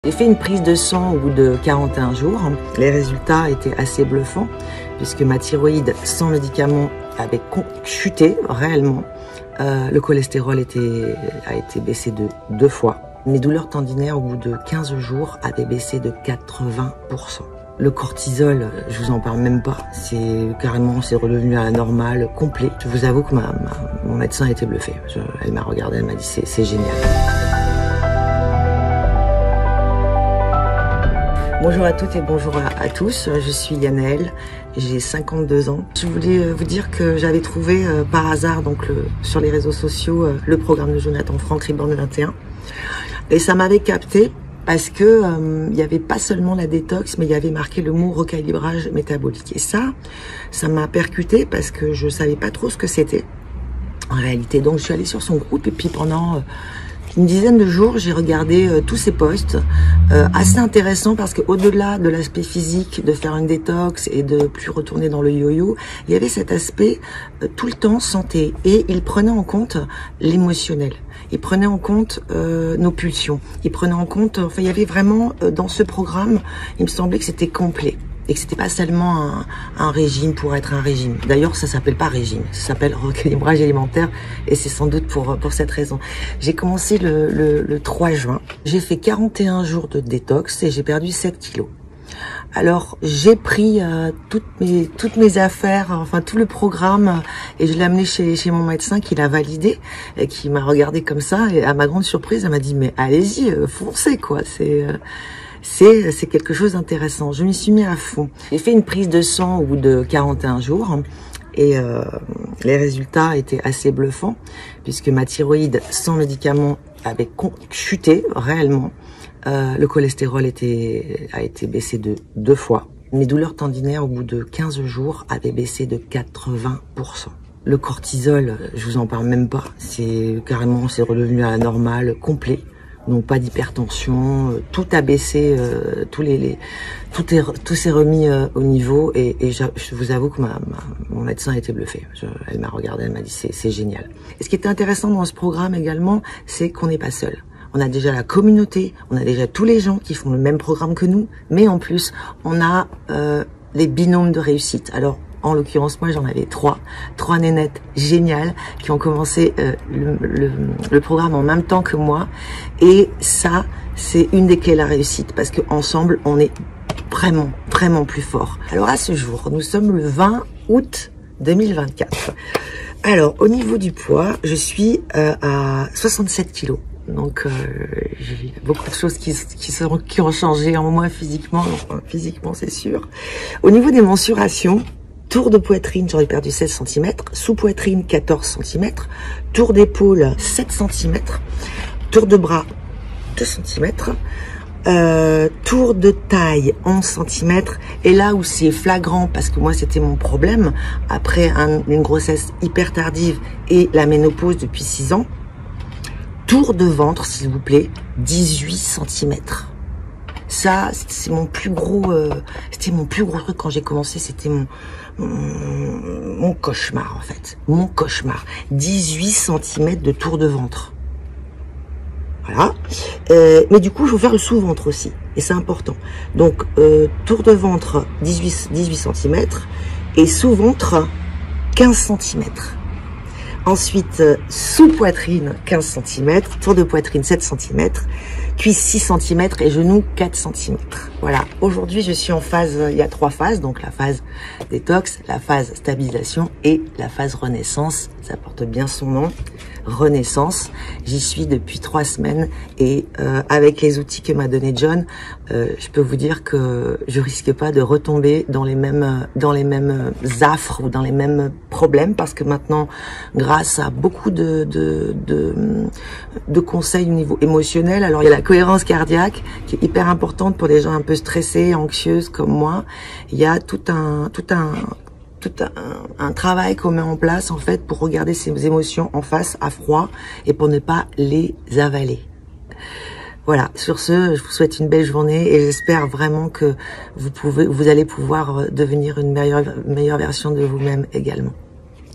J'ai fait une prise de sang au bout de 41 jours. Les résultats étaient assez bluffants puisque ma thyroïde sans médicament avait chuté réellement. Le cholestérol a été baissé de 2 fois. Mes douleurs tendinaires au bout de 15 jours avaient baissé de 80%. Le cortisol, je vous en parle même pas, c'est redevenu à la normale, complet. Je vous avoue que mon médecin a été bluffé. Elle m'a regardé, elle m'a dit c'est génial. Bonjour à toutes et bonjour à tous, je suis Yanaëlle, j'ai 52 ans. Je voulais vous dire que j'avais trouvé par hasard sur les réseaux sociaux le programme de Jonathan Frank Reborn 21 et ça m'avait capté parce que il n'y avait pas seulement la détox mais il y avait marqué le mot recalibrage métabolique et ça m'a percuté parce que je savais pas trop ce que c'était en réalité. Donc je suis allée sur son groupe et puis pendant une dizaine de jours, j'ai regardé tous ces posts, assez intéressants parce que au-delà de l'aspect physique, de faire une détox et de plus retourner dans le yo-yo, il y avait cet aspect tout le temps santé et il prenait en compte l'émotionnel. Il prenait en compte nos pulsions. Il prenait en compte, enfin, il y avait vraiment dans ce programme, il me semblait que c'était complet. Et que c'était pas seulement un régime pour être un régime. D'ailleurs, ça s'appelle pas régime, ça s'appelle recalibrage alimentaire et c'est sans doute pour cette raison. J'ai commencé le 3 juin. J'ai fait 41 jours de détox et j'ai perdu 7 kilos. Alors, j'ai pris toutes mes affaires, enfin tout le programme et je l'ai amené chez mon médecin qui l'a validé et qui m'a regardé comme ça et à ma grande surprise, elle m'a dit mais allez-y, foncez quoi, c'est quelque chose d'intéressant. Je m'y suis mis à fond. J'ai fait une prise de sang au bout de 41 jours et les résultats étaient assez bluffants puisque ma thyroïde sans médicament avait chuté réellement. Le cholestérol a été baissé de 2 fois. Mes douleurs tendinaires au bout de 15 jours avaient baissé de 80%. Le cortisol, je vous en parle même pas, c'est redevenu à la normale, complet. Donc pas d'hypertension, tout a baissé, tout s'est remis au niveau et je vous avoue que mon médecin a été bluffé. Elle m'a regardé, elle m'a dit c'est génial. Et ce qui était intéressant dans ce programme également, c'est qu'on n'est pas seul. On a déjà la communauté, on a déjà tous les gens qui font le même programme que nous, mais en plus on a les binômes de réussite. Alors en l'occurrence, moi, j'en avais trois nénettes géniales qui ont commencé le programme en même temps que moi. Et ça, c'est une des clés de la réussite parce que ensemble, on est vraiment, vraiment plus fort. Alors à ce jour, nous sommes le 20 août 2024. Alors au niveau du poids, je suis à 67 kilos. Donc j'ai beaucoup de choses qui ont changé en moi physiquement. Enfin, physiquement, c'est sûr. Au niveau des mensurations, tour de poitrine, j'aurais perdu 16 cm, sous-poitrine 14 cm, tour d'épaule 7 cm, tour de bras 2 cm, tour de taille 11 cm, et là où c'est flagrant, parce que moi c'était mon problème, après une grossesse hyper tardive et la ménopause depuis 6 ans, tour de ventre s'il vous plaît, 18 cm. Ça, c'est mon plus gros, c'était mon plus gros truc quand j'ai commencé, c'était mon cauchemar en fait, mon cauchemar. 18 cm de tour de ventre. Voilà. Mais du coup, je vais faire le sous-ventre aussi, et c'est important. Donc, tour de ventre 18 cm et sous-ventre 15 cm. Ensuite, sous-poitrine 15 cm, tour de poitrine 7 cm, cuisse 6 cm et genou 4 cm. Voilà, aujourd'hui je suis en phase, il y a 3 phases, donc la phase détox, la phase stabilisation et la phase renaissance, ça porte bien son nom, renaissance. J'y suis depuis 3 semaines et avec les outils que m'a donné John, je peux vous dire que je risque pas de retomber dans les mêmes affres ou dans les mêmes problèmes parce que maintenant, grâce à beaucoup de conseils au niveau émotionnel, alors il y a la cohérence cardiaque qui est hyper importante pour des gens un peu stressés, anxieuses comme moi. Il y a tout un travail qu'on met en place en fait pour regarder ces émotions en face à froid et pour ne pas les avaler. Voilà, sur ce, je vous souhaite une belle journée et j'espère vraiment que vous allez pouvoir devenir une meilleure version de vous-même également.